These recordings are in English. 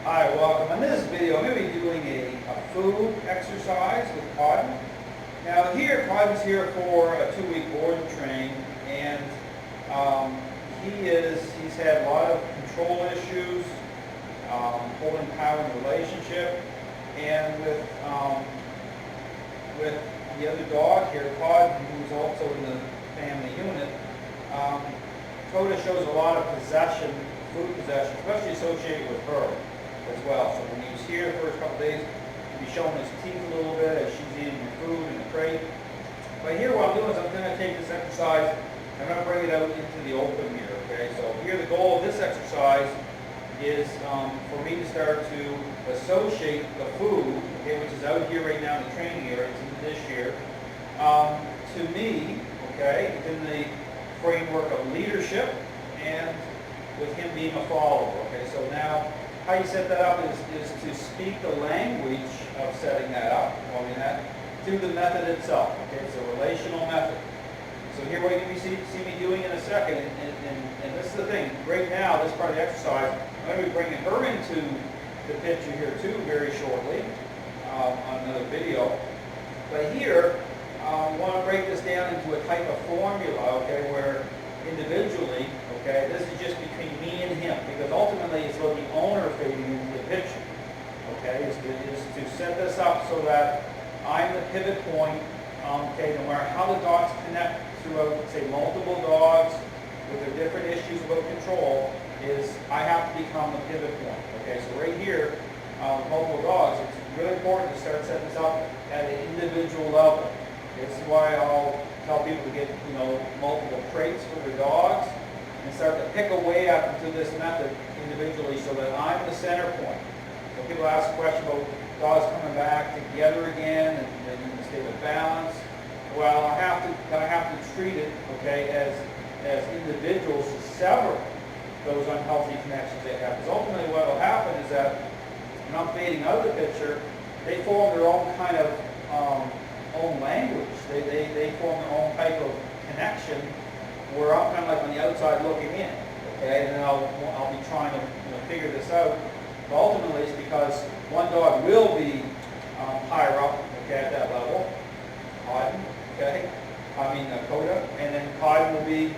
Hi, welcome. In this video, I'm going to be doing a food exercise with Cotton. Now here, Cotton's here for a 2-week board and train, and he's had a lot of control issues, holding power in the relationship, and with the other dog here, Cotton, who's also in the family unit. Coda shows a lot of possession, food possession, especially associated with her as well. So when he was here the first couple of days, he'd be showing his teeth a little bit as she's eating her food in the crate. But here what I'm doing is I'm going to take this exercise, I'm going to bring it out into the open here, okay? So here the goal of this exercise is for me to start to associate the food, okay, which is out here right now in the training area, it's in the dish here, to me, okay, it's in the framework of leadership and with him being a follower, okay? So now, how you set that up is to speak the language of setting that up, through the method itself, okay? It's a relational method. So here what you're going to see me doing in a second, and this is the thing, right now, this part of the exercise, I'm going to be bringing her into the picture here too very shortly on another video. But here, we want to break this down into a type of formula, okay, where individually, okay, this is just between me and him, because ultimately it's about the owner fading into the picture, okay, is to set this up so that I'm the pivot point, okay, no matter how the dogs connect throughout, say, multiple dogs with their different issues about control, is I have to become the pivot point, okay, so right here, multiple dogs, it's really important to start setting this up at an individual level. This is why I'll tell people to get, multiple crates for their dogs and start to pick away at them through this method individually so that I'm the center point. So people ask a question about dogs coming back together again and in a state of balance. Well, I have to treat it, okay, as individuals to sever those unhealthy connections they have. Because ultimately what will happen is that when I'm fading out of the picture, they form their own kind of own language. They form their own type of connection where I'm kind of like on the outside looking in, okay, and then I'll be trying to figure this out. But ultimately it's because one dog will be higher up, okay, at that level, Cotton, okay, Coda, and then Cotton will be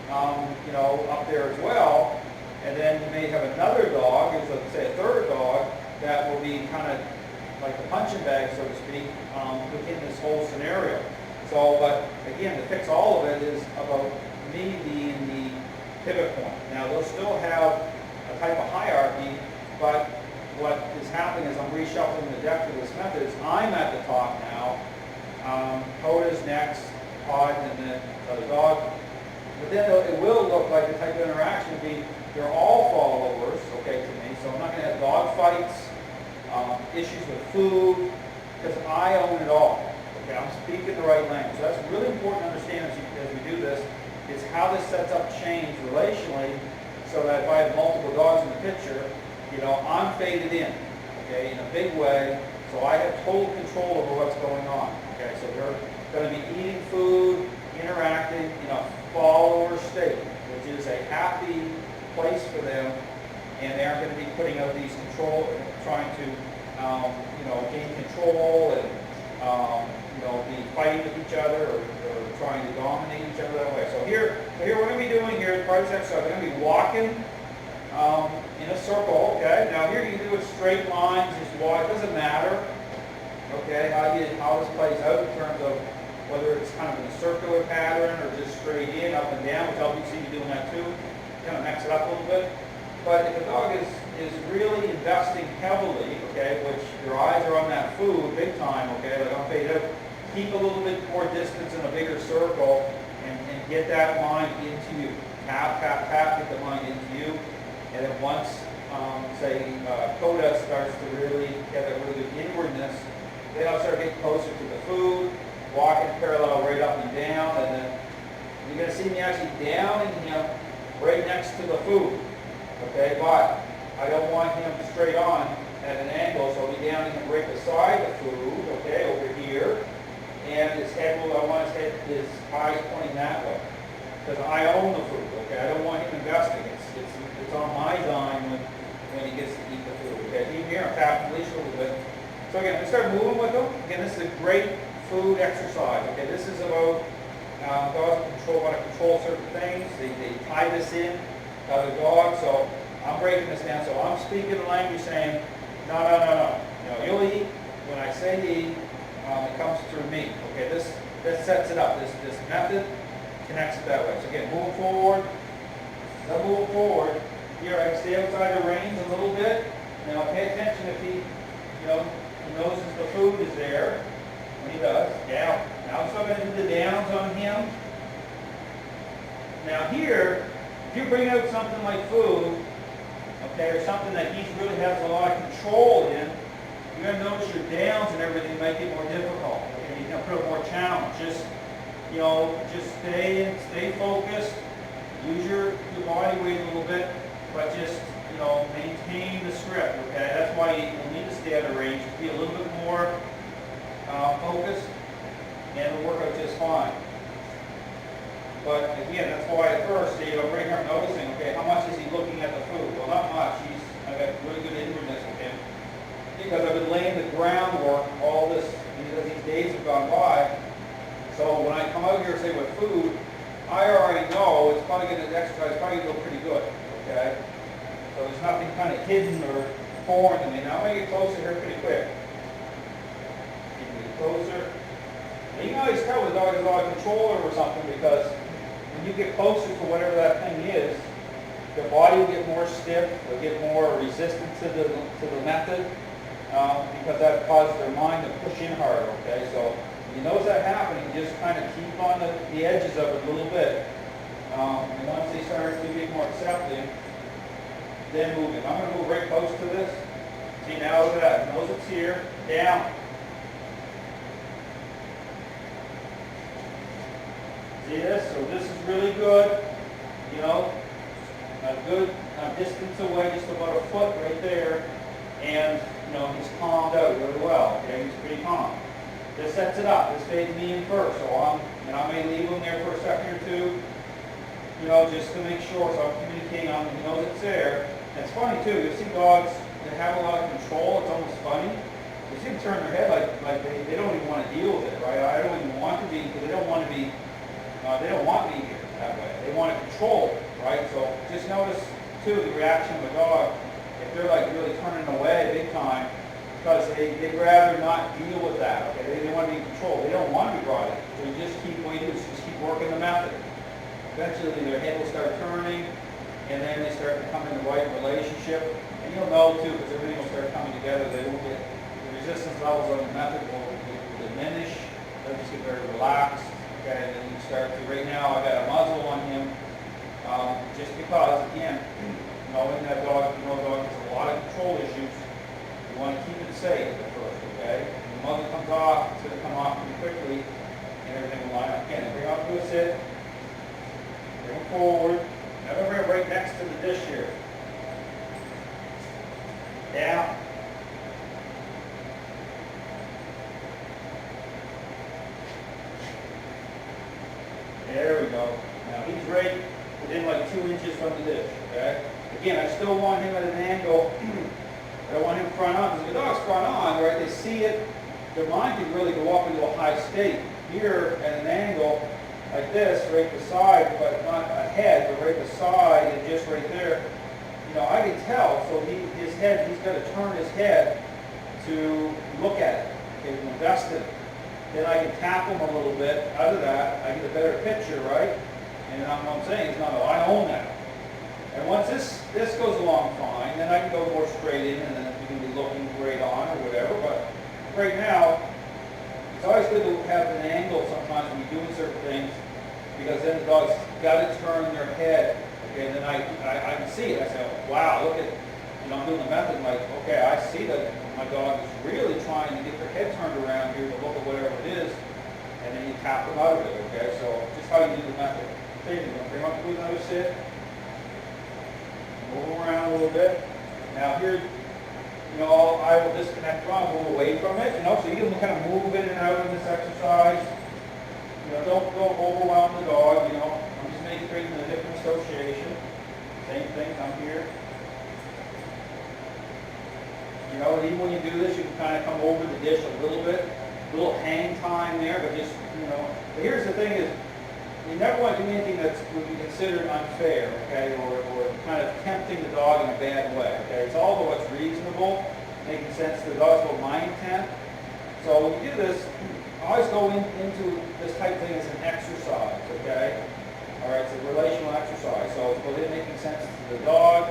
up there as well, and then you may have another dog, let's say a third dog, that will be kind of like the punching bag, so to speak, within this whole scenario. So, but again, to fix all of it is about me being the pivot point. Now, they'll still have a type of hierarchy, but what is happening is I'm reshuffling the deck with this method. Is I'm at the top now, Coda's next, Cotton, and then the dog. But then it will look like the type of interaction would be they're all followers, okay, to me. So I'm not going to have dog fights. Issues with food, because I own it all. Okay, I'm speaking the right language. So that's really important to understand as we do this, is how this sets up change relationally, so that if I have multiple dogs in the picture, I'm faded in, okay, in a big way, so I have total control over what's going on. Okay, so they're going to be eating food, interacting in a follower state, which is a happy place for them, and they aren't going to be putting out these trying to gain control and be fighting with each other or trying to dominate each other that way. So here what I'm going to be doing here is part of this exercise. I'm going to be walking in a circle. Okay. Now here you can do it straight lines, just walk. It doesn't matter. Okay, how this plays out in terms of whether it's kind of in a circular pattern or just straight in, up and down, which I'll be seeing you doing that too. Kind of mix it up a little bit. But if the dog is really investing heavily, okay, which their eyes are on that food big time, okay, like I'm faded out, keep a little bit more distance in a bigger circle and get that mind into you. Tap, tap, tap, get the mind into you. And then once, Coda starts to really get that really good inwardness, then I'll start getting closer to the food, walking parallel right up and down, and then you're going to see me actually downing him right next to the food. Okay, but I don't want him straight on at an angle, so I'll be downing him right beside the food, okay, over here. And his head I want his eyes pointing that way. Because I own the food, okay? I don't want him investing. It's on my dime when when he gets to eat the food. Okay, keep here, I'm tapping the leash a little bit. So again, we start moving with them. Again, this is a great food exercise. Okay, this is about dogs want to control certain things. They tie this in to other dogs. So I'm breaking this down. So I'm speaking the language saying, no, no, no, no. You know, you'll eat when I say eat. It comes through me. Okay, this sets it up. This method connects it that way. So again, move forward. Now move forward. Here I can stay outside the reins a little bit. Now pay attention if he, you know, he notices the food is there. When he does, down. Now I'm still going to do the downs on him. Now here, if you bring out something like food, okay, or something that he really has a lot of control in, you're going to notice your downs and everything make it more difficult. Okay, you're going to put a more challenge. Just, you know, just stay focused. Use your body weight a little bit, but just, you know, maintain the script. Okay, that's why you'll need to stay out of range. Just be a little bit more focused, and it'll work out just fine. But again, that's why at first, you know, bring her noticing. Okay, how much is he looking at the food? Well, not much. I got really good inwardness with him because I've been laying the groundwork all this because these days have gone by. So when I come out here and say with food, I already know it's probably going to exercise, probably going to go pretty good, okay? So there's nothing kind of hidden or foreign to me. Now I'm going to get closer here pretty quick. Get closer. Now, you can always tell when the dog has a lot of control over something because when you get closer to whatever that thing is, their body will get more stiff, they'll get more resistant to the method because that causes their mind to push in harder, okay? So you notice that happening, just kind of keep on the edges of it a little bit. And once they start to get more accepting, then move it. I'm going to move right close to this. See, now look at that. Nose it's here, down. See this? So this is really good. You know, a good distance away, just about a foot right there. And, you know, he's calmed out really well. Okay, he's pretty calm. This sets it up. This fades me in first, so I may leave him there for a second or two, you know, just to make sure. So I'm communicating on him. He knows it's there. And it's funny too. You see dogs that have a lot of control. It's almost funny. You see them turn their head like they don't even want to deal with it, right? I don't even want to be because they don't want to be. They don't want me here that way. They want to control it, right? So just notice too the reaction of a dog if they're like really turning away big time. Because they'd rather not deal with that, okay? They want to be in control. They don't want to be brought in. So you just keep waiting, just keep working the method. Eventually their head will start turning, and then they start to come in the right relationship. And you'll know too, because everything will start coming together. They will get, the resistance levels on the method will diminish. They'll just get very relaxed, okay? And then you start to, right now I got a muzzle on him, just because, again, knowing that dog, you know, dog has a lot of control issues. You want to keep it safe at first, okay? When the muzzle comes off, it's going to come off pretty quickly, and everything will line up. Again, bring up to a sit, bring it forward. Now we're going to right next to the dish here. Down. There we go. Now he's right within like 2 inches from the dish, okay? Again, I still want him at an angle. I don't want him front on, because the dog's front on, right, they see it, their mind can really go up into a high state. Here, at an angle like this, right beside, but not ahead, but right beside, and just right there, you know, I can tell, so his head, he's got to turn his head to look at it, okay, to invest in it. Then I can tap him a little bit. Out of that, I get a better picture, right? And what I'm saying is, no, I own that. And once this goes along fine, then I can go more straight in, and then you can be looking great on or whatever. But right now, it's always good to have an angle sometimes when you're doing certain things, because then the dog's got to turn their head. Okay, and then I can see it. I say, wow, look at, you know, I'm doing the method. Like, okay, I see that my dog is really trying to get their head turned around here to look at whatever it is, and then you tap them out of it. Okay, so just how you do the method. So you're going to bring up to another sit. Move around a little bit. Now here, you know, I will disconnect from, move away from it, you know, so you can kind of move in and out of this exercise. You know, don't overwhelm the dog, you know. I'm just making a different association. Same thing, I'm here. You know, even when you do this, you can kind of come over the dish a little bit, a little hang time there, but just, you know. But here's the thing is, you never want to do anything that would be considered unfair, okay, or kind of tempting the dog in a bad way, okay. It's all about what's reasonable, making sense to the dog. It's about my intent. So when you do this, always go into this type of thing as an exercise, okay? All right, it's a relational exercise. So it's about it making sense to the dog.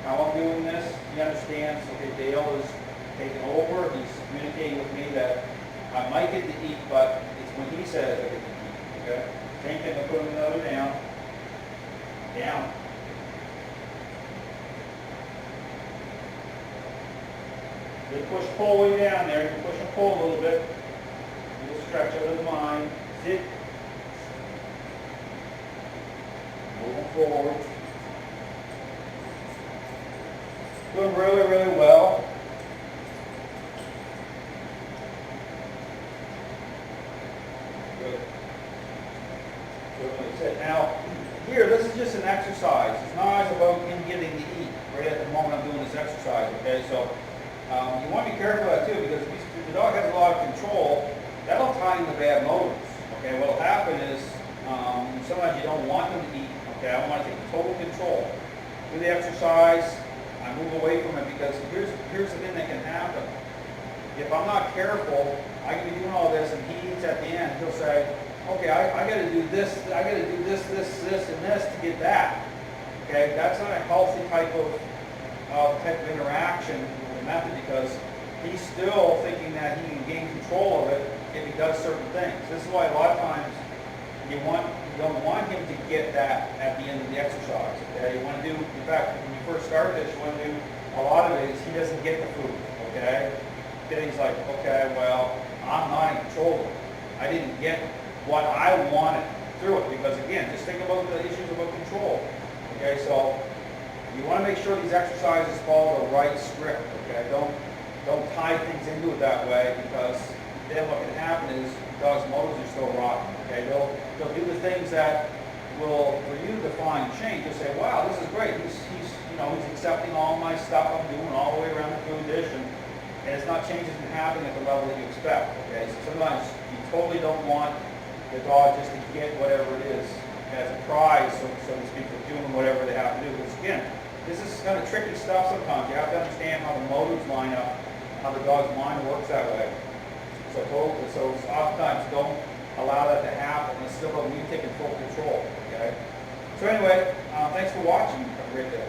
How I'm doing this, he understands, okay, Dale is taking over. He's communicating with me that I might get to eat, but it's when he says I get to eat, okay? Same thing, I'll put another down. Down. They push pull way down there. You can push and pull a little bit. A little stretch out of the mind. Sit. Moving forward. Doing really, really well. Good. Good. Now, here, this is just an exercise. It's not about him getting to eat right at the moment I'm doing this exercise, okay? So, you want to be careful of that too, because if the dog has a lot of control, that'll tie into bad motives. Okay, what'll happen is sometimes you don't want him to eat. Okay, I want to take total control. Do the exercise, I move away from it, because here's the thing that can happen. If I'm not careful, I can be doing all this, and he eats at the end. He'll say, okay, I got to do this, I got to do this, and this to get that. Okay, that's not a healthy type of interaction method, because he's still thinking that he can gain control of it if he does certain things. This is why a lot of times you don't want him to get that at the end of the exercise. Okay, you want to do, in fact, when you first start this, you want to do a lot of it is he doesn't get the food. Okay, then he's like, okay, well, I'm not in control of it. I didn't get what I wanted through it, because again, just think about the issues about control. Okay, so you want to make sure these exercises follow the right script, okay? Don't tie things into it that way, because then what can happen is dogs' motives are still rotten, okay? They'll do the things that will, for you to find change. You'll say, wow, this is great. He's accepting all my stuff I'm doing all the way around the food dish, and it's not changes in happening at the level that you expect, okay? So sometimes you totally don't want the dog just to get whatever it is as a prize, so to speak, for doing whatever they have to do. Because again, this is kind of tricky stuff sometimes. You have to understand how the motives line up, how the dog's mind works that way. So oftentimes don't allow that to happen. It's still about you taking full control, okay? So anyway, thanks for watching. Have a great day.